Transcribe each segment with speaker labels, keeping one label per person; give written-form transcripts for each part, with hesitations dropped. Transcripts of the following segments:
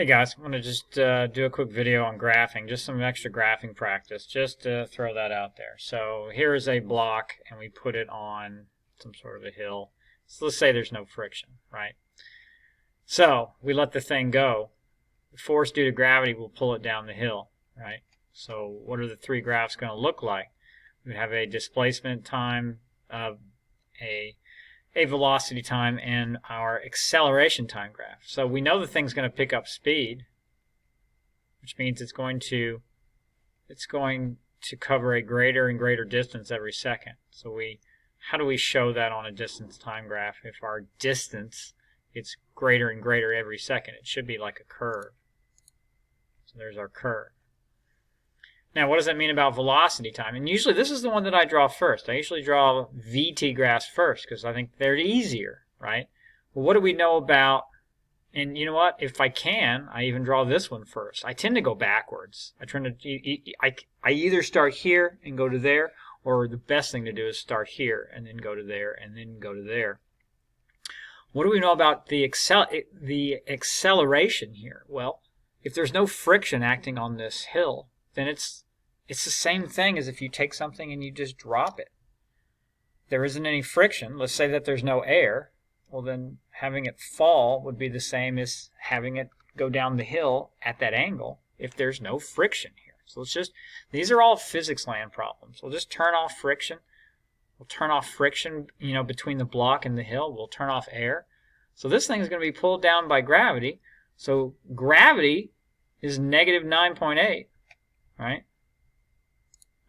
Speaker 1: Hey guys, I'm going to just do a quick video on graphing, just some extra graphing practice, just to throw that out there. So here is a block and we put it on some sort of a hill. So let's say there's no friction, right? So we let the thing go. The force due to gravity will pull it down the hill, right? So what are the three graphs going to look like? We have a displacement time, a velocity time, and our acceleration time graph. So we know the thing's going to pick up speed, which means it's going to cover a greater and greater distance every second. So how do we show that on a distance time graph? If our distance gets greater and greater every second, it should be like a curve. So there's our curve. Now, what does that mean about velocity time? And usually this is the one that I draw first. I usually draw VT graphs first because I think they're easier, right? Well, what do we know about, and you know what, if I can, I even draw this one first. I tend to go backwards. I either start here and go to there, or the best thing to do is start here and then go to there and then go to there. What do we know about the acceleration here? Well, if there's no friction acting on this hill, then it's the same thing as if you take something and you just drop it. There isn't any friction. Let's say that there's no air. Well, then having it fall would be the same as having it go down the hill at that angle if there's no friction here. So these are all physics land problems. We'll just turn off friction. We'll turn off friction, between the block and the hill. We'll turn off air. So this thing is going to be pulled down by gravity. So gravity is negative 9.8. Right?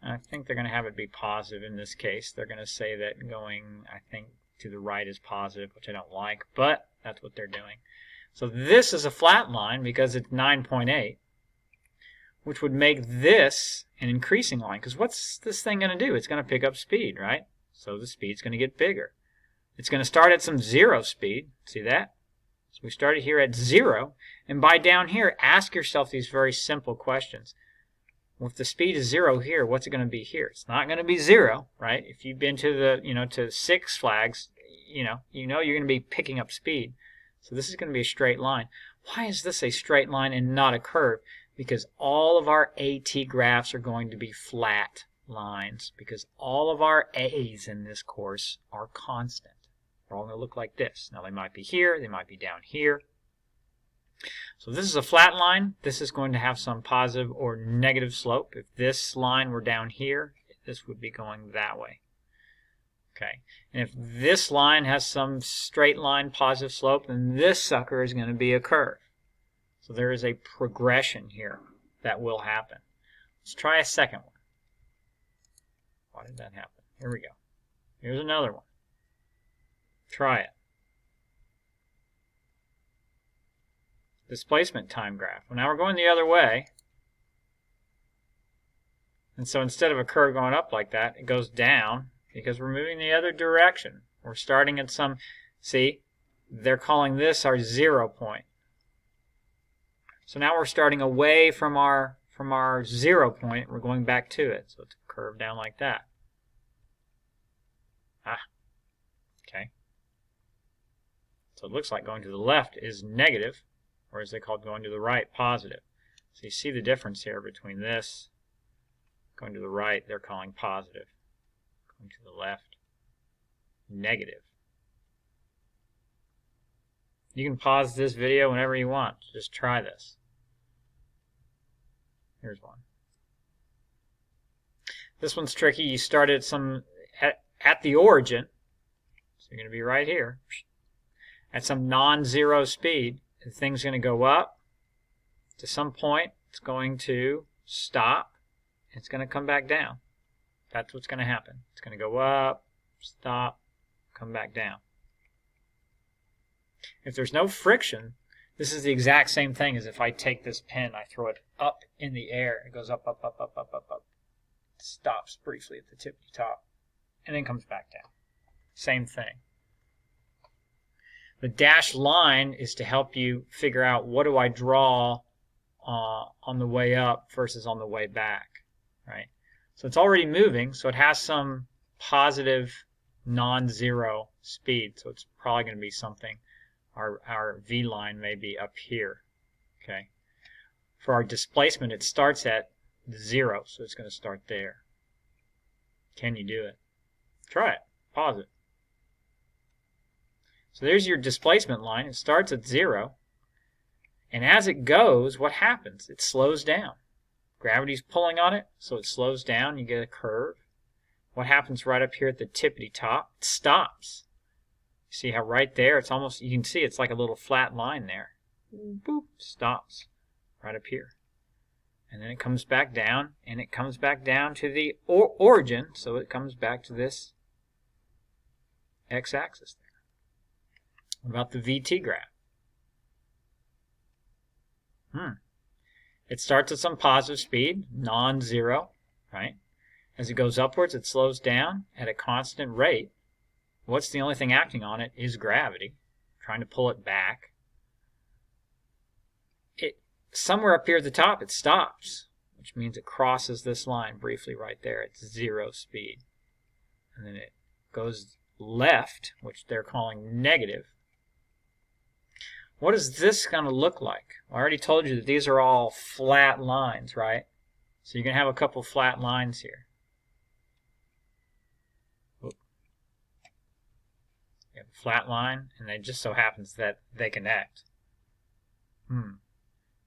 Speaker 1: I think they're going to have it be positive in this case. They're going to say that going, I think, to the right is positive, which I don't like, but that's what they're doing. So this is a flat line because it's 9.8, which would make this an increasing line. Because what's this thing going to do? It's going to pick up speed, right? So the speed's going to get bigger. It's going to start at some zero speed. See that? So we started here at 0. And by down here, ask yourself these very simple questions. Well, if the speed is 0 here, what's it going to be here? It's not going to be 0, right? If you've been to the, to Six Flags, you're going to be picking up speed. So this is going to be a straight line. Why is this a straight line and not a curve? Because all of our AT graphs are going to be flat lines because all of our A's in this course are constant. They're all going to look like this. Now they might be here, they might be down here. So this is a flat line. This is going to have some positive or negative slope. If this line were down here, this would be going that way. Okay. And if this line has some straight line positive slope, then this sucker is going to be a curve. So there is a progression here that will happen. Let's try a second one. Why did that happen? Here we go. Here's another one. Try it. Displacement time graph. Well, now we're going the other way. And so instead of a curve going up like that, it goes down because we're moving the other direction. We're starting at some, see, they're calling this our 0 point. So now we're starting away from our 0 point. We're going back to it. So it's a curve down like that. Okay. So it looks like going to the left is negative, or as they call it, going to the right, positive. So you see the difference here between this, going to the right, they're calling positive. Going to the left, negative. You can pause this video whenever you want. Just try this. Here's one. This one's tricky. You start at at the origin. So you're going to be right here. At some non-zero speed. The thing's going to go up to some point. It's going to stop. It's going to come back down. That's what's going to happen. It's going to go up, stop, come back down. If there's no friction, this is the exact same thing as if I take this pen, I throw it up in the air. It goes up, up, up, up, up, up, up. It stops briefly at the tippy top and then comes back down. Same thing. The dashed line is to help you figure out what do I draw on the way up versus on the way back, right? So it's already moving, so it has some positive non-zero speed, so it's probably going to be something, our V line may be up here, Okay. For our displacement, it starts at 0, so it's going to start there. Can you do it? Try it. Pause it. So there's your displacement line. It starts at 0. And as it goes, what happens? It slows down. Gravity's pulling on it, so it slows down. You get a curve. What happens right up here at the tippity top? It stops. See how right there, it's almost, you can see it's like a little flat line there. Boop, stops right up here. And then it comes back down, and it comes back down to the origin, so it comes back to this x-axis there. What about the VT graph? It starts at some positive speed, non-zero, right? As it goes upwards, it slows down at a constant rate. What's the only thing acting on it is gravity, trying to pull it back. Somewhere up here at the top, it stops, which means it crosses this line briefly right there at 0 speed. And then it goes left, which they're calling negative. What is this going to look like? Well, I already told you that these are all flat lines, right? So you're going to have a couple flat lines here. Oop. You have a flat line, and it just so happens that they connect.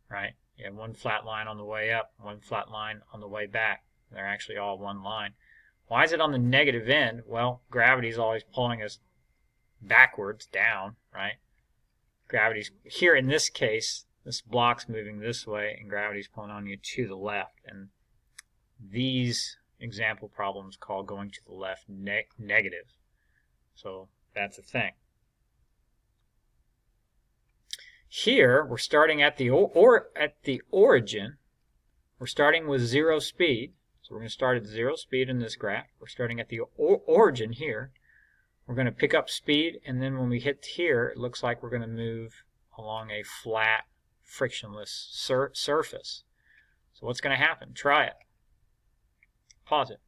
Speaker 1: Right? You have one flat line on the way up, one flat line on the way back. They're actually all one line. Why is it on the negative end? Well, gravity is always pulling us backwards, down, right? Gravity's here in this case, this block's moving this way, and gravity's pulling on you to the left. And these example problems call going to the left negative. So that's a thing. Here, we're starting at the origin. We're starting with 0 speed. So we're going to start at 0 speed in this graph. We're starting at the origin here. We're going to pick up speed, and then when we hit here, it looks like we're going to move along a flat, frictionless surface. So what's going to happen? Try it. Pause it.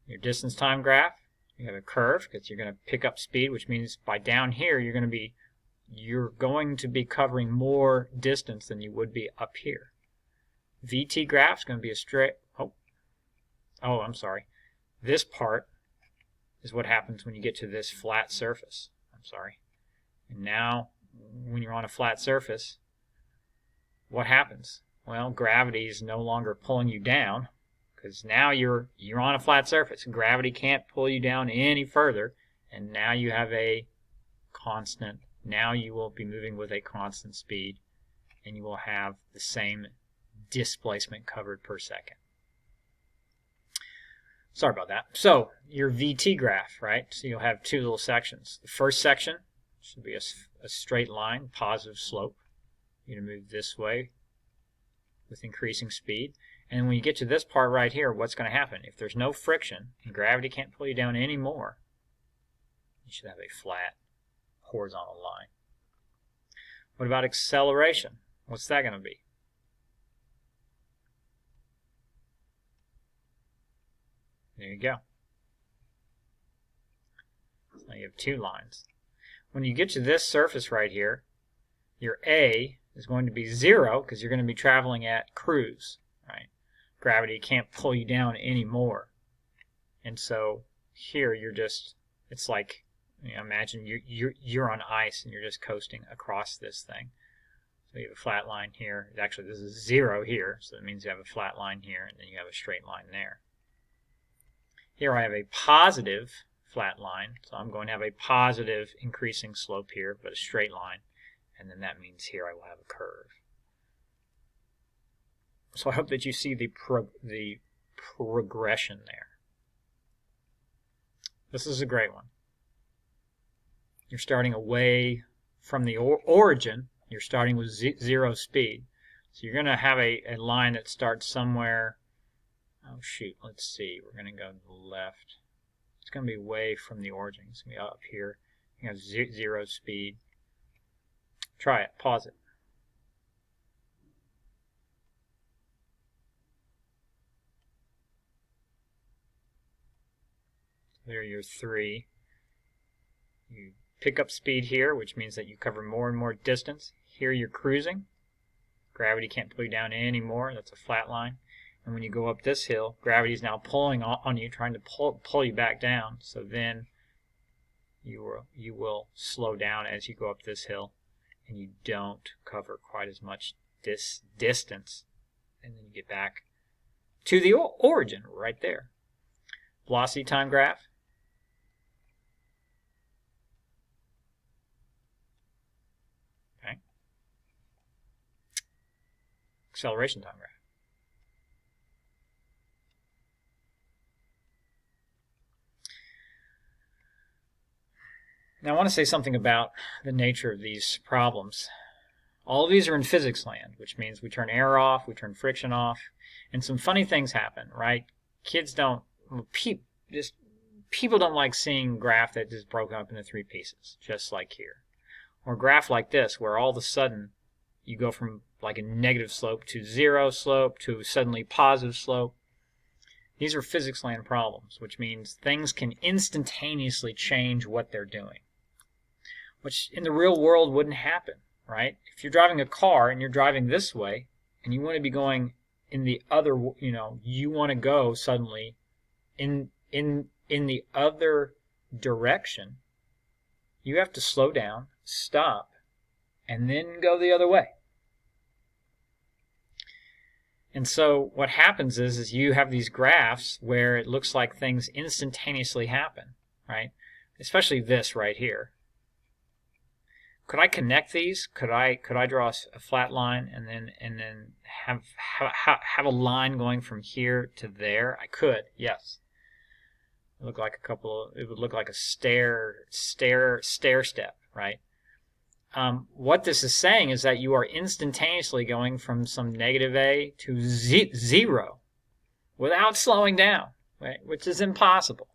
Speaker 1: Your distance time graph. You have a curve because you're going to pick up speed, which means by down here you're going to be covering more distance than you would be up here. VT graph is going to be a straight. Oh, I'm sorry. This part is what happens when you get to this flat surface. I'm sorry. And now, when you're on a flat surface, what happens? Well, gravity is no longer pulling you down. Because now you're on a flat surface. Gravity can't pull you down any further, and now you have a constant. Now you will be moving with a constant speed, and you will have the same displacement covered per second. Sorry about that. So your VT graph, right? So you'll have two little sections. The first section should be a straight line, positive slope. You're going to move this way with increasing speed. And when you get to this part right here, what's going to happen? If there's no friction and gravity can't pull you down anymore, you should have a flat horizontal line. What about acceleration? What's that going to be? There you go. So now you have two lines. When you get to this surface right here, your A is going to be 0 because you're going to be traveling at cruise, right? Gravity can't pull you down anymore. And so here you're just, it's like, imagine you're on ice and you're just coasting across this thing. So you have a flat line here. Actually, this is 0 here, so that means you have a flat line here, and then you have a straight line there. Here I have a positive flat line, so I'm going to have a positive increasing slope here, but a straight line, and then that means here I will have a curve. So I hope that you see the progression there. This is a great one. You're starting away from the origin. You're starting with 0 speed. So you're going to have a line that starts somewhere. Oh, shoot. Let's see. We're going to go to the left. It's going to be away from the origin. It's going to be up here. You have 0 speed. Try it. Pause it. There are your 3. You pick up speed here, which means that you cover more and more distance. Here you're cruising. Gravity can't pull you down anymore. That's a flat line. And when you go up this hill, gravity is now pulling on you, trying to pull you back down. So then you will slow down as you go up this hill, and you don't cover quite as much distance. And then you get back to the origin right there. Velocity time graph. Okay. Acceleration time graph. Now I want to say something about the nature of these problems. All of these are in physics land, which means we turn air off, we turn friction off, and some funny things happen, right? Kids don't, people don't like seeing a graph that is broken up into 3 pieces, just like here. Or a graph like this, where all of a sudden you go from like a negative slope to 0 slope to suddenly positive slope. These are physics land problems, which means things can instantaneously change what they're doing, which in the real world wouldn't happen, right? If you're driving a car and you're driving this way and you want to be going in the other, you want to go suddenly in the other direction, you have to slow down, stop, and then go the other way. And so what happens is you have these graphs where it looks like things instantaneously happen, right? Especially this right here. Could I connect these? Could I draw a flat line and then have a line going from here to there? I could, yes. It would look like a stair step, right? What this is saying is that you are instantaneously going from some negative A to 0 without slowing down, right? Which is impossible.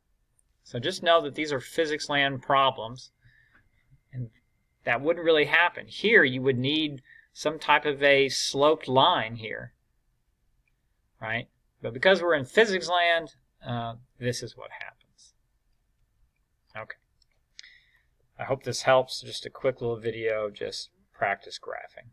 Speaker 1: So just know that these are physics land problems, and that wouldn't really happen. Here you would need some type of a sloped line here, right? But because we're in physics land, this is what happens. Okay. I hope this helps. Just a quick little video, just practice graphing.